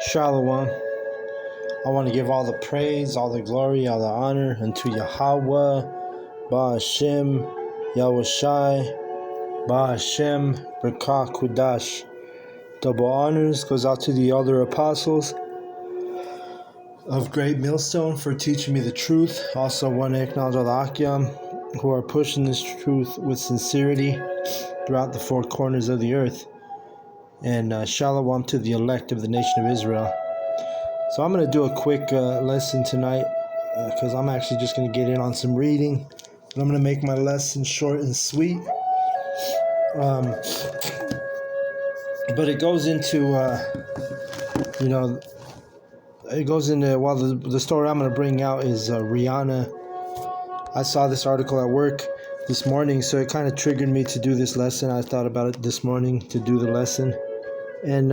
Shalom. I want to give all the praise, all the glory, all the honor unto Yahweh, Ba'ashem, Yahushai, Ba'ashem, Brakah Kudash. Double honors goes out to the elder apostles of Great Millstone for teaching me the truth. Also want to acknowledge all the Akyam who are pushing this truth with sincerity throughout the four corners of the earth. And shalom to the elect of the nation of Israel. So I'm going to do a quick lesson tonight because I'm actually just going to get in on some reading. But I'm going to make my lesson short and sweet. But it goes into, the story I'm going to bring out is Rihanna. I saw this article at work this morning, so it kind of triggered me to do this lesson. I thought about it this morning to do the lesson. And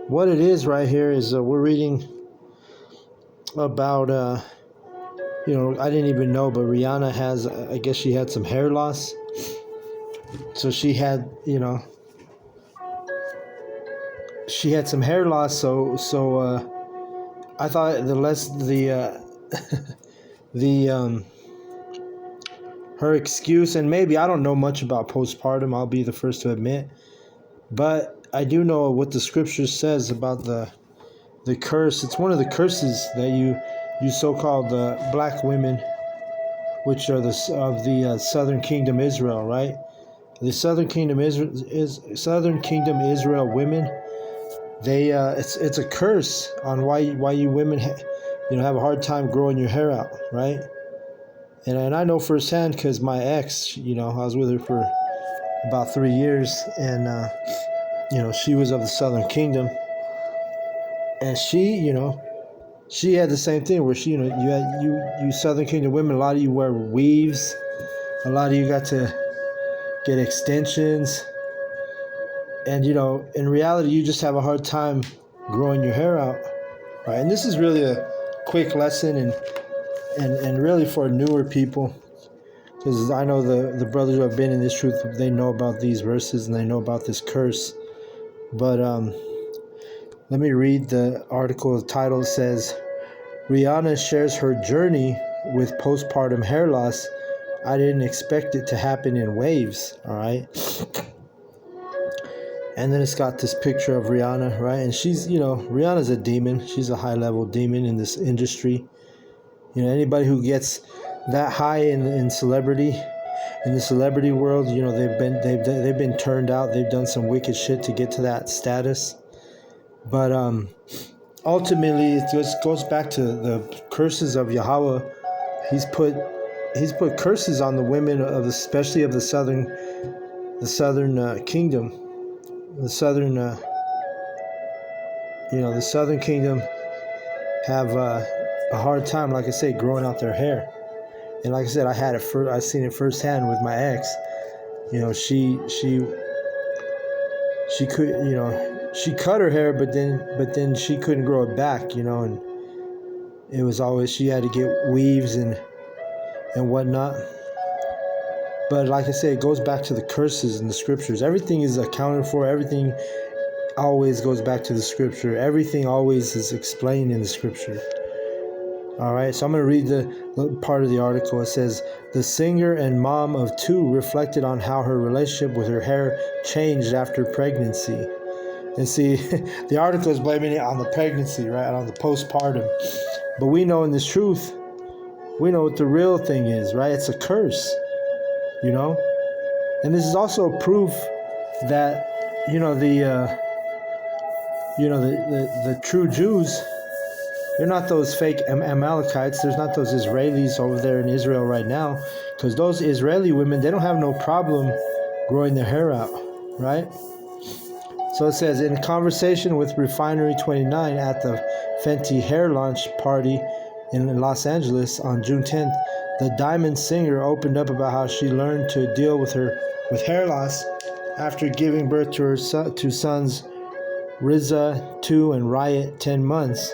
what it is right here is we're reading about, I didn't even know, but Rihanna has, I guess she had some hair loss. So she had, she had some hair loss. So I thought her excuse, and maybe I don't know much about postpartum, I'll be the first to admit, but I do know what the scripture says about the curse. It's one of the curses that you so-called black women, which are of the southern kingdom Israel, right? The southern kingdom Israel women. They it's a curse on why you women have a hard time growing your hair out, right? And I know firsthand because my ex, I was with her for about 3 years, and she was of the southern kingdom, and she had the same thing where you southern kingdom women, a lot of you wear weaves, a lot of you got to get extensions, and in reality you just have a hard time growing your hair out, right? And this is really a quick lesson and really for newer people, because I know the brothers who have been in this truth, they know about these verses and they know about this curse. But let me read the article. The title says, Rihanna shares her journey with postpartum hair loss. I didn't expect it to happen in waves. All right. And then it's got this picture of Rihanna, right? And she's, Rihanna's a demon. She's a high-level demon in this industry. Anybody who gets that high in celebrity, in the celebrity world, they've been turned out. They've done some wicked shit to get to that status. But ultimately, it just goes back to the curses of Yahweh. He's put curses on the women of, especially of the southern kingdom. The southern kingdom have a hard time, like I say, growing out their hair. And like I said, I seen it firsthand with my ex. She could, she cut her hair, but then she couldn't grow it back, and it was always, she had to get weaves and whatnot. But like I say, it goes back to the curses in the scriptures. Everything is accounted for. Everything always goes back to the scripture. Everything always is explained in the scripture. All right, so I'm going to read the part of the article. It says, the singer and mom of two reflected on how her relationship with her hair changed after pregnancy. And see, the article is blaming it on the pregnancy, right, on the postpartum. But we know in this truth, we know what the real thing is, right? It's a curse, And this is also proof that, the true Jews, they're not those fake Amalekites. There's not those Israelis over there in Israel right now. Because those Israeli women, they don't have no problem growing their hair out, right? So it says, in a conversation with Refinery 29 at the Fenty hair launch party in Los Angeles on June 10th, the Diamond singer opened up about how she learned to deal with hair loss after giving birth to her two sons, Rizza 2 and Riot 10 months.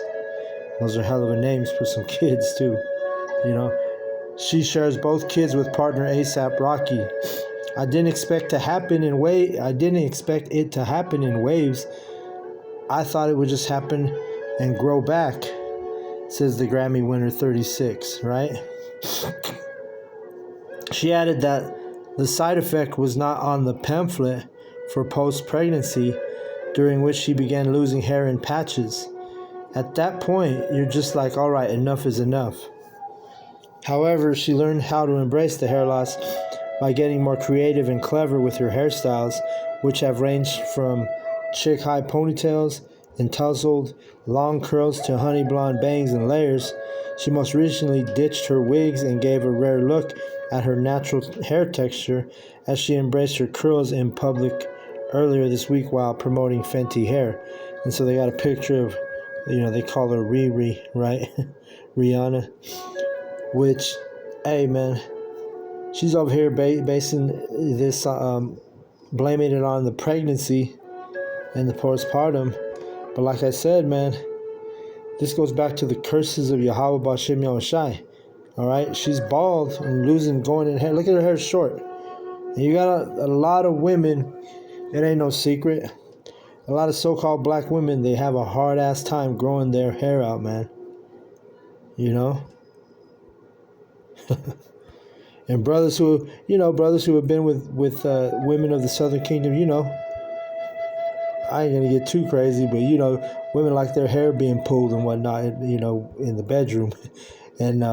Those are hell of a names for some kids too, She shares both kids with partner A$AP Rocky. I didn't expect it to happen in waves. I thought it would just happen and grow back, says the Grammy winner 36, right? She added that the side effect was not on the pamphlet for post-pregnancy, during which she began losing hair in patches. At that point, you're just like, all right, enough is enough. However, she learned how to embrace the hair loss by getting more creative and clever with her hairstyles, which have ranged from chick high ponytails and tousled long curls to honey blonde bangs and layers. She most recently ditched her wigs and gave a rare look at her natural hair texture as she embraced her curls in public earlier this week while promoting Fenty hair. And so they got a picture of, they call her Riri, right? Rihanna. Which, hey man, she's over here basing this, blaming it on the pregnancy and the postpartum. But like I said, man, this goes back to the curses of Yahweh B'Shem Yahushai. All right, she's bald and going in hair. Look at her hair short. And you got a lot of women. It ain't no secret. A lot of so-called black women, they have a hard-ass time growing their hair out, man. And brothers who have been with women of the Southern Kingdom, I ain't gonna get too crazy, but women like their hair being pulled and whatnot, in the bedroom, and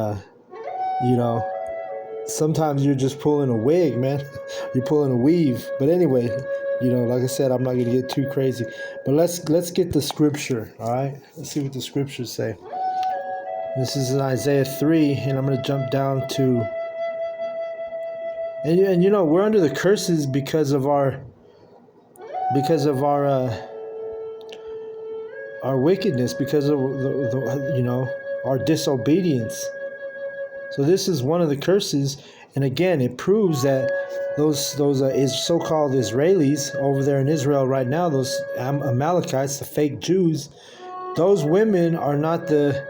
sometimes you're just pulling a wig, man. You're pulling a weave. But anyway, like I said, I'm not gonna get too crazy. But let's get the scripture, all right? Let's see what the scriptures say. This is in Isaiah 3, and I'm gonna jump down to. And we're under the curses because of our wickedness, because of our disobedience. So this is one of the curses, and again, it proves that those so-called Israelis over there in Israel right now, those Amalekites, the fake Jews, those women are not the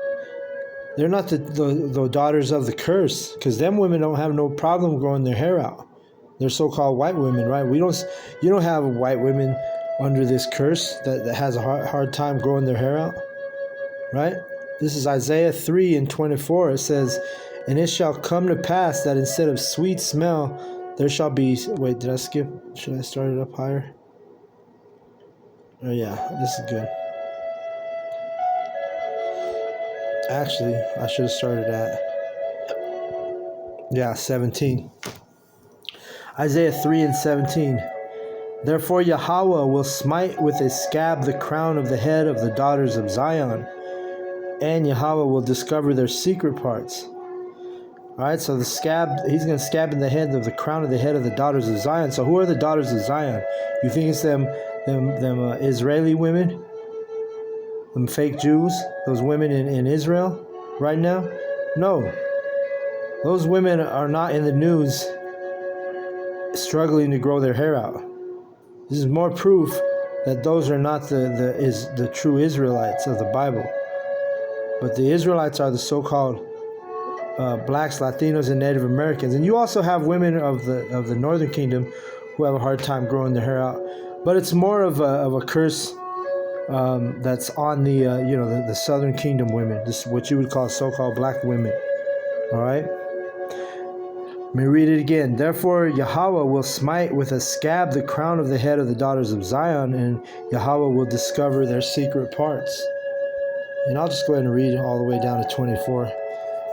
daughters of the curse, because them women don't have no problem growing their hair out. They're so-called white women, right? You don't have white women under this curse that has a hard time growing their hair out, right? This is Isaiah 3 and 24. It says, "And it shall come to pass that instead of sweet smell, there shall be..." Wait, did I skip? Should I start it up higher? Oh yeah, this is good. Actually, I should have started at 17. Isaiah 3 and 17. "Therefore Yahweh will smite with a scab the crown of the head of the daughters of Zion, and Yahweh will discover their secret parts." All right, so the scab, he's going to scab in the head of the crown of the head of the daughters of Zion. So who are the daughters of Zion? You think it's them Israeli women? Them fake Jews? Those women in Israel right now? No. Those women are not in the news struggling to grow their hair out. This is more proof that those are not the true Israelites of the Bible. But the Israelites are the so-called blacks, Latinos, and Native Americans. And you also have women of the Northern Kingdom who have a hard time growing their hair out. But it's more of a curse that's on the Southern Kingdom women. This is what you would call so-called black women. All right. Let me read it again. "Therefore Yahweh will smite with a scab the crown of the head of the daughters of Zion, and Yahweh will discover their secret parts." And I'll just go ahead and read all the way down to 24.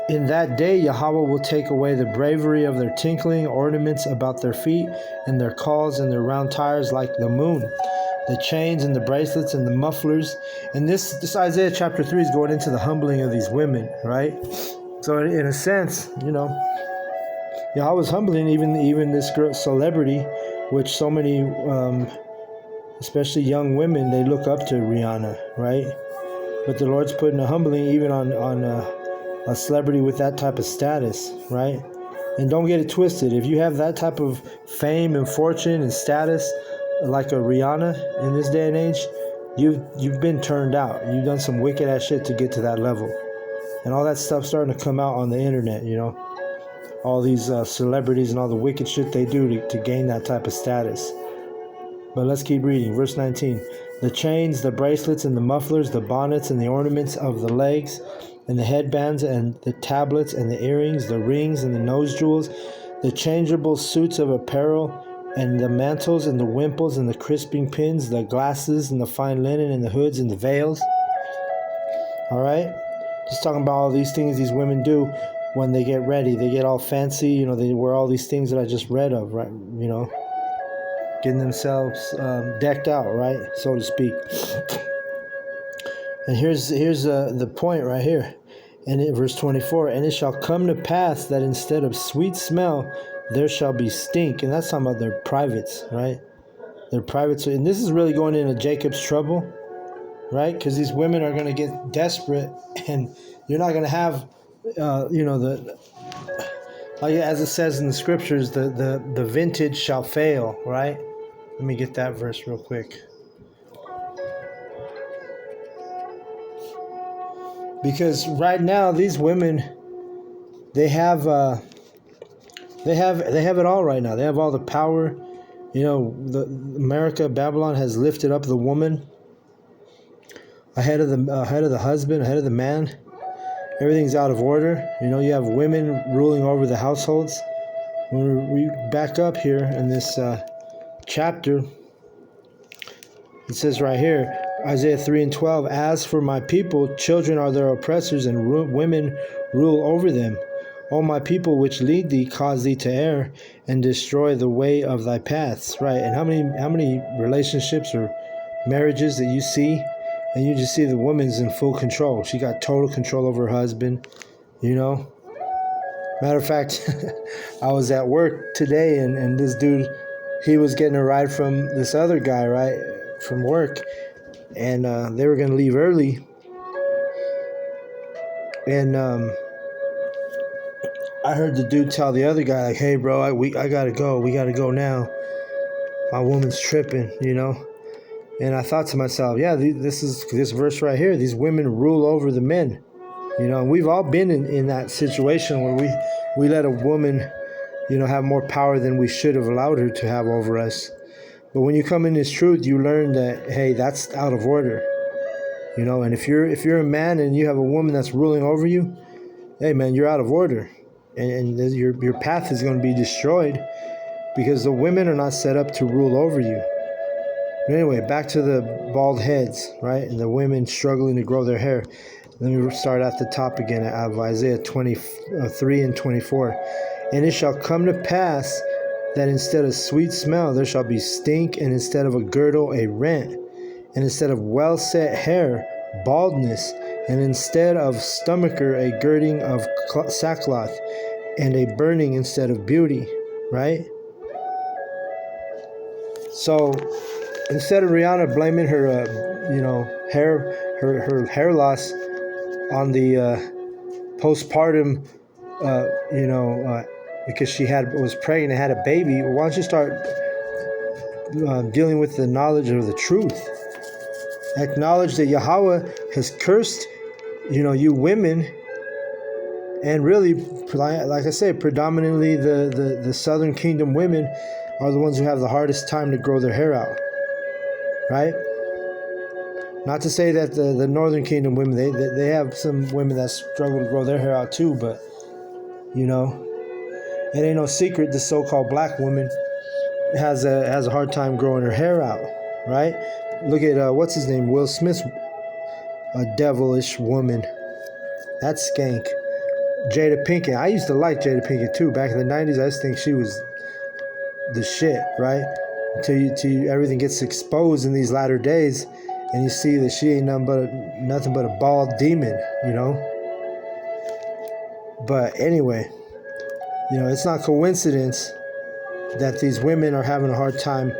"In that day Yahweh will take away the bravery of their tinkling ornaments about their feet, and their calls and their round tires like the moon, the chains and the bracelets and the mufflers." And this Isaiah chapter 3 is going into the humbling of these women, right? So in a sense, Yahweh's humbling even this girl celebrity, which so many, especially young women, they look up to Rihanna, right? But the Lord's putting a humbling even on a celebrity with that type of status, right? And don't get it twisted. If you have that type of fame and fortune and status, like a Rihanna in this day and age, you've been turned out. You've done some wicked ass shit to get to that level, and all that stuff starting to come out on the internet. All these celebrities and all the wicked shit they do to gain that type of status. But let's keep reading. Verse 19. the chains, the bracelets, and the mufflers, the bonnets, and the ornaments of the legs, and the headbands, and the tablets, and the earrings, the rings, and the nose jewels, the changeable suits of apparel, and the mantles, and the wimples, and the crisping pins, the glasses, and the fine linen, and the hoods, and the veils. All right? Just talking about all these things these women do when they get ready. They get all fancy, you know, they wear all these things that I just read of, right? You know, getting themselves decked out, right? So to speak. And here's the point right here. And in verse 24, and it shall come to pass that instead of sweet smell, there shall be stink. And that's talking about their privates, right? Their privates. And this is really going into Jacob's trouble, right? Because these women are going to get desperate, and you're not going to have, you know, like as it says in the scriptures, the vintage shall fail, right? Let me get that verse real quick. Because right now these women, they have it all right now. They have all the power. You know, Babylon has lifted up the woman ahead of the husband, ahead of the man. Everything's out of order. You know, you have women ruling over the households. When we back up here in this chapter, it says right here, Isaiah 3:12, as for my people, children are their oppressors, and women rule over them. O my people, which lead thee, cause thee to err, and destroy the way of thy paths. Right? And how many relationships or marriages that you see, and you just see the woman's in full control. She got total control over her husband. You know. Matter of fact, I was at work today, and this dude, he was getting a ride from this other guy, right, from work. And they were going to leave early. And I heard the dude tell the other guy, like, hey, bro, I got to go. We got to go now. My woman's tripping, you know. And I thought to myself, yeah, this verse right here. These women rule over the men. You know, and we've all been in that situation where we let a woman, you know, have more power than we should have allowed her to have over us. But when you come in this truth, you learn that, hey, that's out of order. You know, and if you're a man and you have a woman that's ruling over you, hey, man, you're out of order. And your path is going to be destroyed because the women are not set up to rule over you. But anyway, back to the bald heads, right? And the women struggling to grow their hair. Let me start at the top again of Isaiah 23 and 24. And it shall come to pass that instead of sweet smell, there shall be stink, and instead of a girdle, a rent, and instead of well-set hair, baldness, and instead of stomacher, a girding of sackcloth, and a burning instead of beauty, right? So instead of Rihanna blaming her, her hair loss on the postpartum, because she was pregnant and had a baby, why don't you start dealing with the knowledge of the truth? Acknowledge that Yahweh has cursed, you women, and really, like I said, predominantly the Southern Kingdom women are the ones who have the hardest time to grow their hair out, right? Not to say that the Northern Kingdom women, they have some women that struggle to grow their hair out too, but, it ain't no secret the so-called black woman has a hard time growing her hair out, right? Look at, what's his name, Will Smith's a devilish woman. That skank. Jada Pinkett. I used to like Jada Pinkett too. Back in the 90s, I just think she was the shit, right? Until everything gets exposed in these latter days, and you see that she ain't nothing but a bald demon, But anyway, it's not coincidence that these women are having a hard time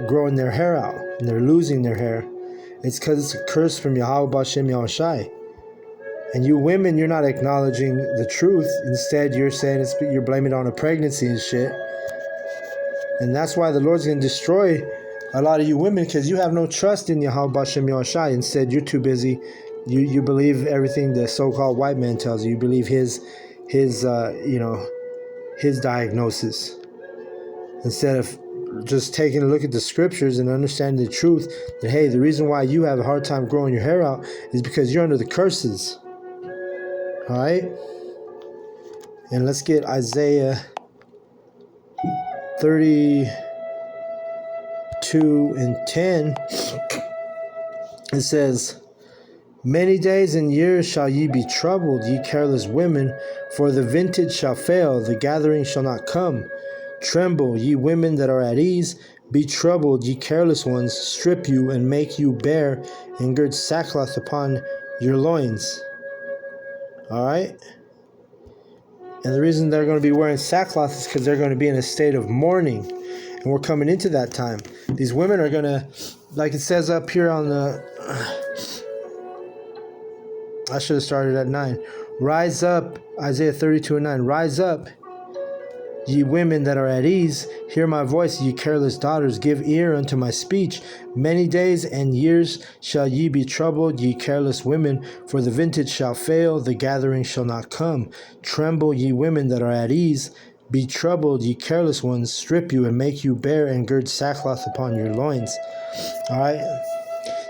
growing their hair out, and they're losing their hair. It's because it's a curse from Yahweh B'Shem Yahushai. And you women, you're not acknowledging the truth. Instead, you're saying you're blaming it on a pregnancy and shit. And that's why the Lord's going to destroy a lot of you women, because you have no trust in Yahweh B'Shem Yahushai. Instead, you're too busy. You believe everything the so-called white man tells you. You believe his diagnosis, instead of just taking a look at the scriptures and understanding the truth that, hey, the reason why you have a hard time growing your hair out is because you're under the curses. All right? And let's get Isaiah 32 and 10. It says, "Many days and years shall ye be troubled, ye careless women, for the vintage shall fail, the gathering shall not come. Tremble, ye women that are at ease, be troubled, ye careless ones, strip you and make you bare, and gird sackcloth upon your loins." All right? And the reason they're going to be wearing sackcloth is because they're going to be in a state of mourning. And we're coming into that time. These women are going to, like it says up here on the... I should have started at 9. Rise up, Isaiah 32 and 9. Rise up, ye women that are at ease. Hear my voice, ye careless daughters. Give ear unto my speech. Many days and years shall ye be troubled, ye careless women. For the vintage shall fail, the gathering shall not come. Tremble, ye women that are at ease. Be troubled, ye careless ones. Strip you and make you bare, and gird sackcloth upon your loins. All right?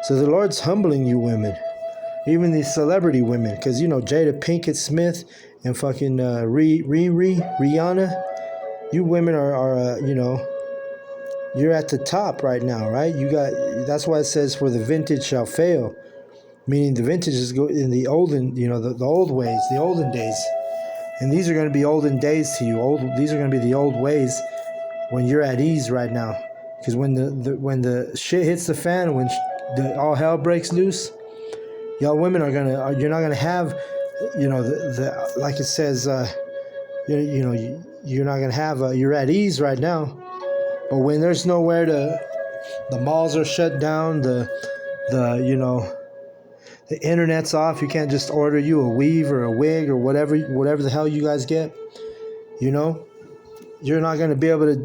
So the Lord's humbling you women. Even these celebrity women, because you know Jada Pinkett Smith and fucking Rihanna, you women are you know, you're at the top right now, right? You got, that's why it says, "For the vintage shall fail," meaning the vintage is in the olden, you know, the old ways, the olden days, and these are going to be olden days to you. These are going to be the old ways when you're at ease right now, because when the shit hits the fan, when all hell breaks loose. Y'all women you're not gonna have, you know, the like it says, you know, you're not gonna have, you're at ease right now. But when there's nowhere to, the malls are shut down, the you know, the internet's off, you can't just order you a weave or a wig or whatever the hell you guys get, you know, you're not gonna be able to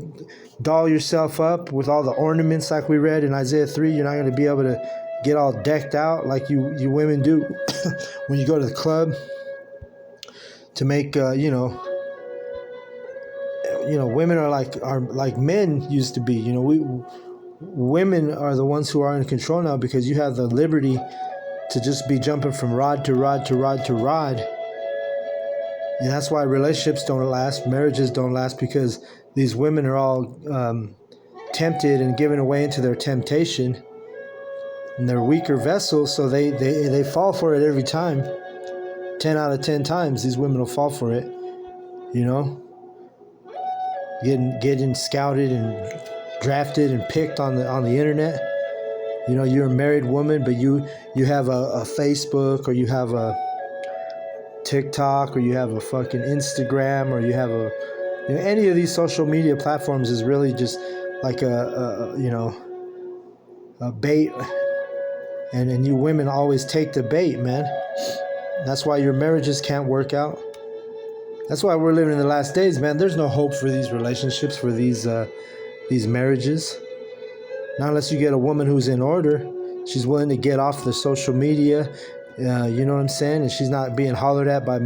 doll yourself up with all the ornaments like we read in Isaiah 3. You're not gonna be able to get all decked out like you women do when you go to the club to make you know, women are like men used to be. You know, women are the ones who are in control now, because you have the liberty to just be jumping from rod to rod to rod to rod. And that's why relationships don't last, marriages don't last, because these women are all tempted and given away into their temptation. And they're weaker vessels, so they fall for it every time. 10 out of 10 times, these women will fall for it. You know, getting scouted and drafted and picked on the internet. You know, you're a married woman, but you have a Facebook, or you have a TikTok, or you have a fucking Instagram, or you have any of these social media platforms is really just like a bait. And you women always take the bait, man. That's why your marriages can't work out. That's why we're living in the last days, man. There's no hope for these relationships, for these marriages. Not unless you get a woman who's in order. She's willing to get off the social media, you know what I'm saying? And she's not being hollered at by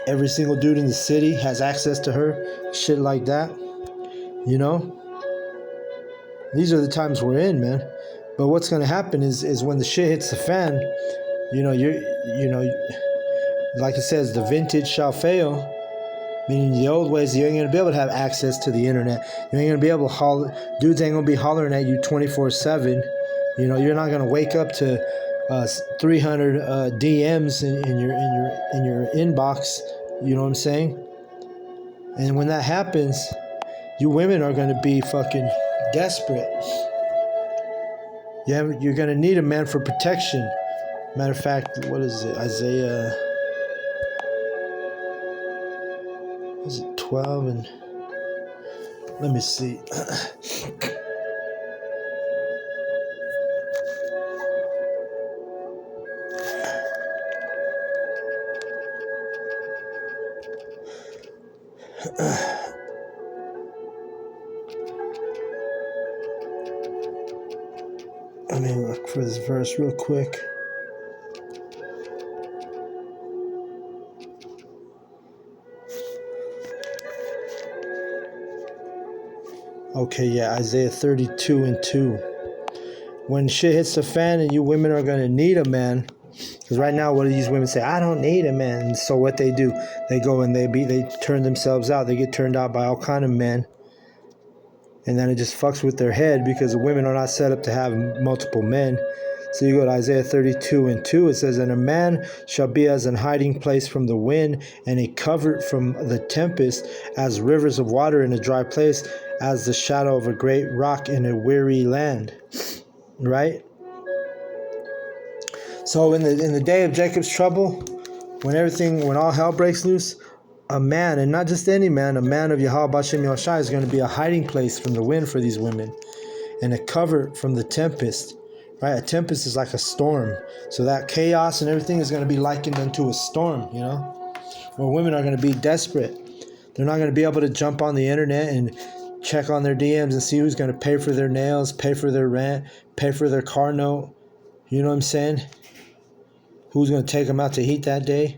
every single dude in the city, has access to her, shit like that. You know? These are the times we're in, man. But what's going to happen is when the shit hits the fan, you know, like it says, the vintage shall fail. Meaning the old ways, you ain't going to be able to have access to the internet. You ain't going to be able to holler. Dudes ain't going to be hollering at you 24/7. You know, you're not going to wake up to 300 DMs in your inbox. You know what I'm saying? And when that happens, you women are going to be fucking desperate. Yeah, you're going to need a man for protection. Matter of fact, what is it? Isaiah, is it 12? And let me see. Let me look for this verse real quick. Okay, yeah, Isaiah 32 and 2. When shit hits the fan and you women are going to need a man, because right now what do these women say? I don't need a man. And so what they do, they go and they turn themselves out. They get turned out by all kind of men. And then it just fucks with their head because the women are not set up to have multiple men. So you go to Isaiah 32 and 2, it says, and a man shall be as an hiding place from the wind, and a covert from the tempest, as rivers of water in a dry place, as the shadow of a great rock in a weary land. Right? So in the day of Jacob's trouble, when all hell breaks loose, a man, and not just any man, a man of Yahweh Bashem Yahushai is going to be a hiding place from the wind for these women, and a covert from the tempest. Right? A tempest is like a storm. So that chaos and everything is going to be likened unto a storm, where women are going to be desperate. They're not going to be able to jump on the internet and check on their DMs and see who's going to pay for their nails, pay for their rent, pay for their car note. You know what I'm saying? Who's going to take them out to eat that day?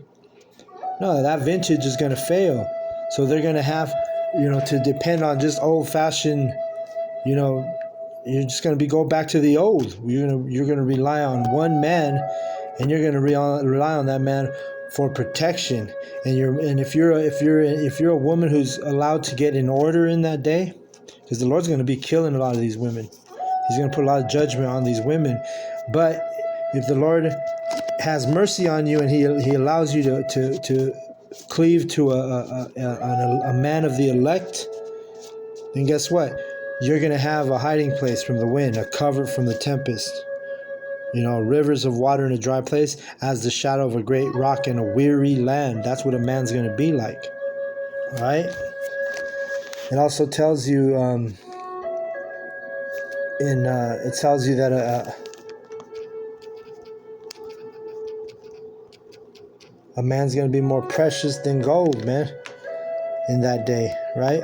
No, that vintage is going to fail. So they're going to have, to depend on just old-fashioned, you're just going to go back to the old. You're going to rely on one man, and you're going to rely on that man for protection. And if you're a woman who's allowed to get in order in that day, because the Lord's going to be killing a lot of these women. He's going to put a lot of judgment on these women. But if the Lord has mercy on you and he allows you to cleave to a man of the elect, then guess what? You're going to have a hiding place from the wind, a cover from the tempest. Rivers of water in a dry place, as the shadow of a great rock in a weary land. That's what a man's going to be like. All right? It also tells you, it tells you that a man's going to be more precious than gold, man, in that day, right?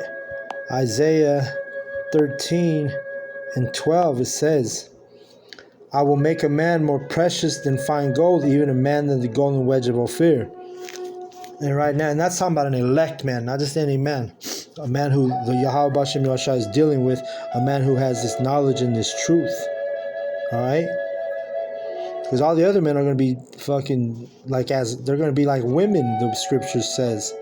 Isaiah 13 and 12, it says, I will make a man more precious than fine gold, even a man than the golden wedge of Ophir. And right now, and that's talking about an elect man, not just any man. A man who the Yahweh Bashem Yahushua is dealing with, a man who has this knowledge and this truth. All right? Because all the other men are going to be fucking they're going to be like women, the scripture says.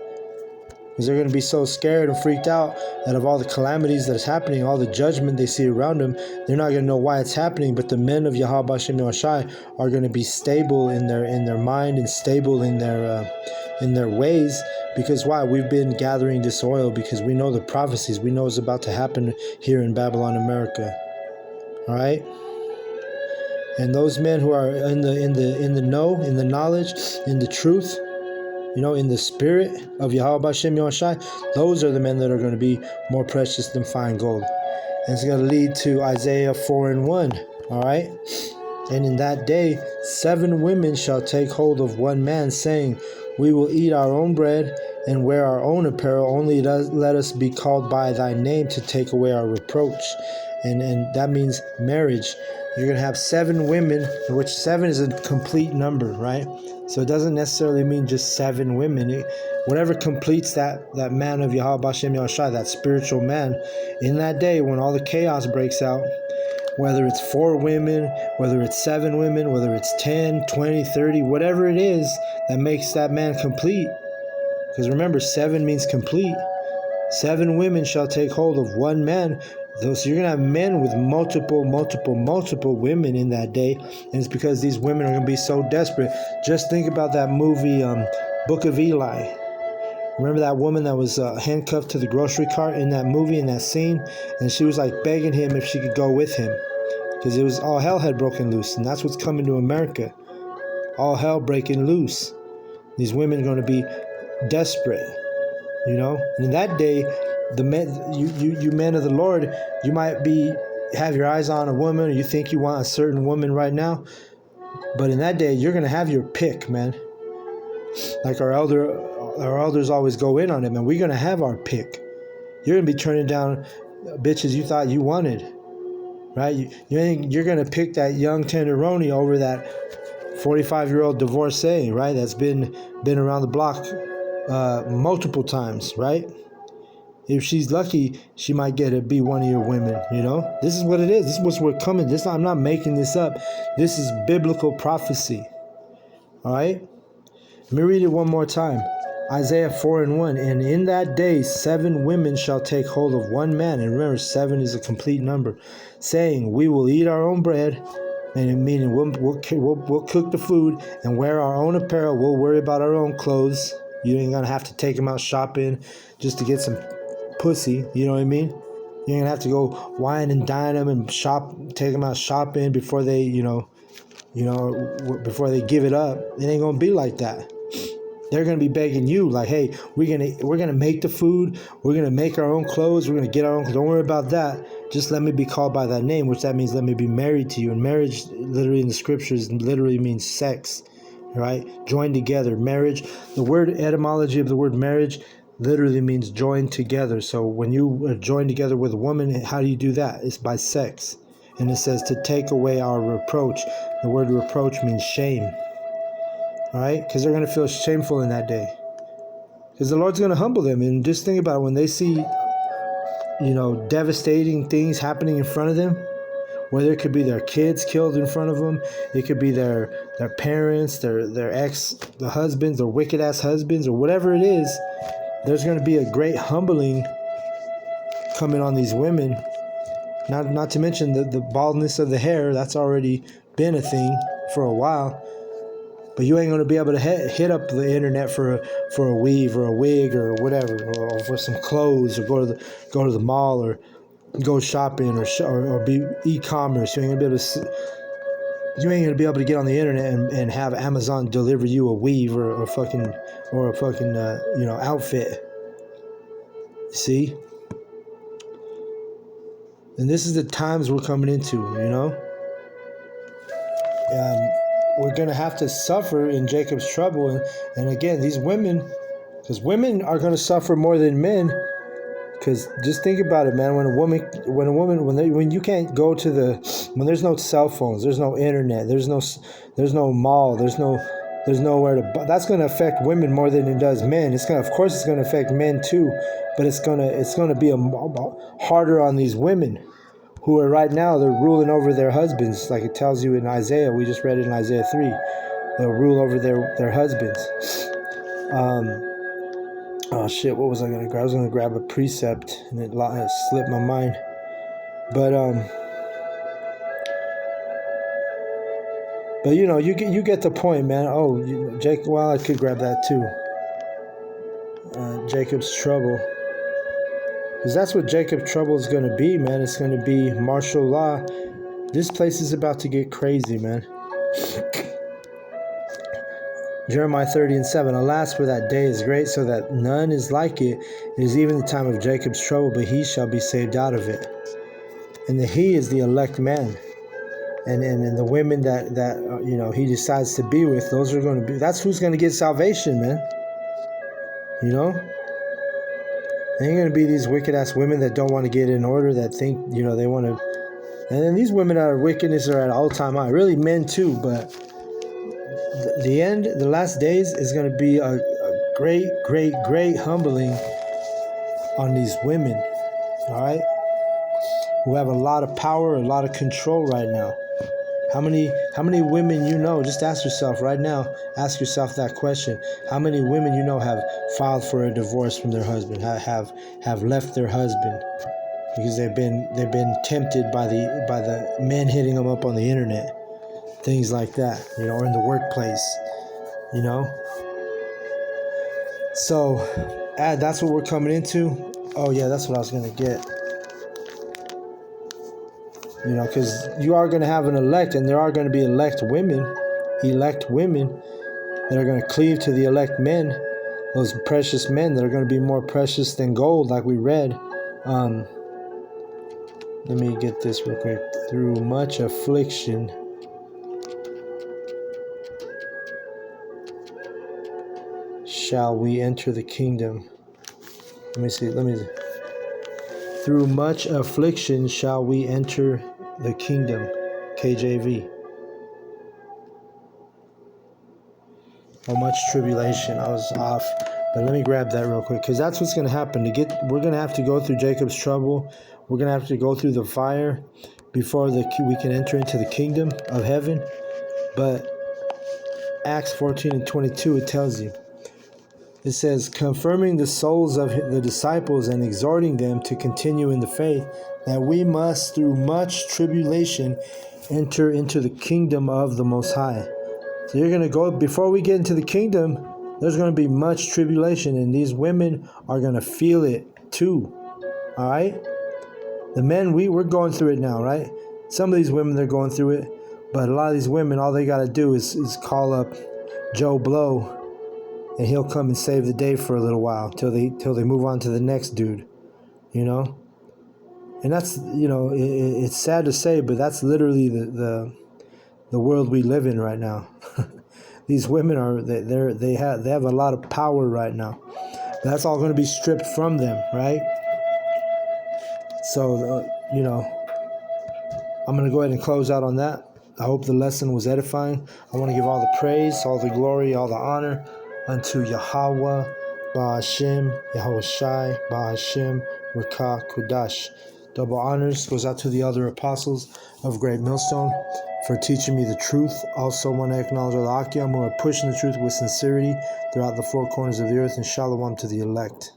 Because they're going to be so scared and freaked out that of all the calamities that's happening, all the judgment they see around them, they're not going to know why it's happening. But the men of Yahweh Bashem Yahushai are going to be stable in their mind and stable in their ways. Because why? We've been gathering this oil because we know the prophecies. We know it's about to happen here in Babylon, America. All right? And those men who are in the know, in the knowledge, in the truth, in the spirit of Yahweh Bashem Yahushai, those are the men that are going to be more precious than fine gold. And it's going to lead to Isaiah 4 and 1. All right? And in that day, 7 women shall take hold of one man, saying, we will eat our own bread and wear our own apparel. Only let us be called by thy name to take away our reproach. And that means marriage. You're going to have 7 women, which 7 is a complete number, right? So it doesn't necessarily mean just 7 women. Whatever completes that man of Yahweh Bashem Yahushai, that spiritual man, in that day when all the chaos breaks out, whether it's 4 women, whether it's 7 women, whether it's 10, 20, 30, whatever it is that makes that man complete. Because remember, 7 means complete. 7 women shall take hold of one man. So you're going to have men with multiple women in that day. And it's because these women are going to be so desperate. Just think about that movie, Book of Eli. Remember that woman that was handcuffed to the grocery cart in that movie, in that scene? And she was like begging him if she could go with him. Because it was all hell had broken loose. And that's what's coming to America. All hell breaking loose. These women are going to be desperate. And in that day, the men, you men of the Lord, you might have your eyes on a woman, or you think you want a certain woman right now, but in that day, you're going to have your pick, man. Like our elders always go in on it, man. We're going to have our pick. You're going to be turning down bitches you thought you wanted, right? You're going to pick that young tenderoni over that 45-year-old divorcee, right? That's been around the block multiple times, right? If she's lucky, she might get to be one of your women, you know? This is what it is. This is what's we're coming. I'm not making this up. This is biblical prophecy. All right? Let me read it one more time. Isaiah 4:1. And in that day 7 women shall take hold of one man. And remember, 7 is a complete number. Saying, we will eat our own bread. And meaning we'll cook the food and wear our own apparel. We'll worry about our own clothes. You ain't going to have to take them out shopping just to get some pussy. You know what I mean? You ain't going to have to go wine and dine them and take them out shopping before they, before they give it up. It ain't going to be like that. They're going to be begging you like, hey, we're going to make the food. We're going to make our own clothes. We're going to get our own. Don't worry about that. Just let me be called by that name, which that means let me be married to you. And marriage, literally in the scriptures, literally means sex, right? Joined together. Marriage, the word etymology of the word marriage literally means joined together. So when you are joined together with a woman, how do you do that? It's by sex. And it says to take away our reproach. The word reproach means shame. All right? Because they're going to feel shameful in that day. Because the Lord's going to humble them. And just think about it. When they see, devastating things happening in front of them, whether it could be their kids killed in front of them, it could be their parents, their the husbands, their wicked-ass husbands, or whatever it is, there's going to be a great humbling coming on these women. Not to mention the baldness of the hair. That's already been a thing for a while. But you ain't going to be able to hit up the internet for a weave or a wig or whatever, or for some clothes, or go to the mall, or go shopping, or be e-commerce. You ain't going to be able to get on the internet and have Amazon deliver you a weave or a fucking outfit. See? And this is the times we're coming into, we're going to have to suffer in Jacob's trouble. And again, these women, because women are going to suffer more than men. Because just think about it, man. When you can't go when there's no cell phones, there's no internet, there's no mall, there's nowhere to. That's going to affect women more than it does men. Of course, it's going to affect men too, but it's going to be harder on these women, who are right now, they're ruling over their husbands, like it tells you in Isaiah. We just read it in Isaiah 3. They'll rule over their husbands. Oh shit, what was I gonna grab? I was gonna grab a precept and it slipped my mind. But you get the point, man. Oh, I could grab that too. Jacob's trouble. Because that's what Jacob's trouble is going to be, man. It's going to be martial law. This place is about to get crazy, man. Jeremiah 30:7. Alas, for that day is great, so that none is like it. It is even the time of Jacob's trouble, but he shall be saved out of it. And he is the elect man. And the women that he decides to be with, those are going to be, that's who's going to get salvation, man. There ain't going to be these wicked-ass women that don't want to get in order, that think, they want to. And then these women that are wickedness are at all-time high. Really, men too, but the last days is going to be a great, great, great humbling on these women, all right? Who have a lot of power, a lot of control right now. How many women just ask yourself right now, ask yourself that question. How many women have filed for a divorce from their husband, have left their husband because they've been tempted by the men hitting them up on the internet, things like that, or in the workplace, So, that's what we're coming into. Oh yeah, that's what I was gonna get. Because you are going to have an elect, and there are going to be elect women that are going to cleave to the elect men, those precious men that are going to be more precious than gold, like we read. Let me get this real quick. Through much affliction, shall we enter the kingdom. Let me see. Through much affliction shall we enter the kingdom. KJV. How much tribulation. I was off But let me grab that real quick, because that's what's going to happen. We're going to have to go through Jacob's trouble. We're going to have to go through the fire before we can enter into the kingdom of heaven. But Acts 14:22, it tells you. It says, confirming the souls of the disciples and exhorting them to continue in the faith, that we must, through much tribulation, enter into the kingdom of the Most High. So you're going to go, before we get into the kingdom, there's going to be much tribulation, and these women are going to feel it too. All right? The men, we're going through it now, right? Some of these women, they're going through it, but a lot of these women, all they got to do is call up Joe Blow, and he'll come and save the day for a little while till they move on to the next dude, you know. And that's, you know, it's sad to say, but that's literally the world we live in right now. These women they have a lot of power right now. That's all going to be stripped from them, right? So you know, I'm going to go ahead and close out on that. I hope the lesson was edifying. I want to give all the praise, all the glory, all the honor unto Yahweh, Ba'ashem, Yahweh Shai, Ba'ashem, Rakah, Kudash. Double honors goes out to the other apostles of Great Millstone for teaching me the truth. Also want to acknowledge all the Akim who are pushing the truth with sincerity throughout the four corners of the earth, and shalom to the elect.